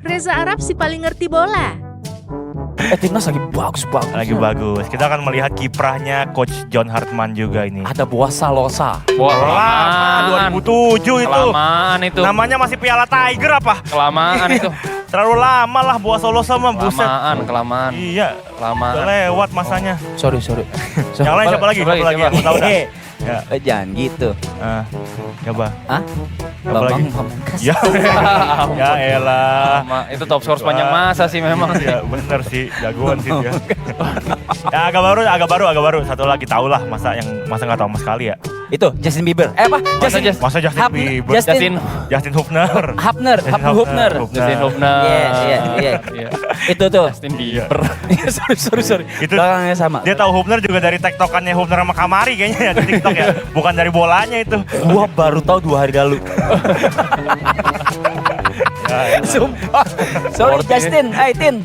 Reza Arab si paling ngerti bola. Timnas lagi bagus banget. Lagi bagus. Kita akan melihat kiprahnya Coach John Hartman juga ini. Ada Buasa Losa. Wah, Lama, 2007 itu. Kelamaan itu. Namanya masih Piala Tiger apa? Kelamaan itu. Terlalu lama lah Buah Solo sama buset. Kelamaan. Iya, Kelamaan. udah lewat masanya. Sorry. Yang lain siapa lagi? Siapa lagi? Aku tahu dah. Ya, Jangan gitu. coba. Hah? Siapa lagi? Pamungkas. Ya, ya elah. Itu top skor sepanjang masa sih memang. Ya bener sih, jagoan sih dia. Ya agak baru. Satu lagi tahu lah, masa nggak tahu sama sekali ya. Itu Justin Bieber. Apa? Justin Masa Justin Bieber? Justin Hubner. Hubner. Justin Hubner. Iya. Iya. Itu tuh. Justin Bieber. sorry. Itu Belakangnya sama. dia tahu Hubner juga dari tektokannya Hubner sama Kamari kayaknya ya di TikTok ya. Bukan dari bolanya itu. Gua baru tahu 2 hari lalu. Sumpah. Sorry Justin. Tin.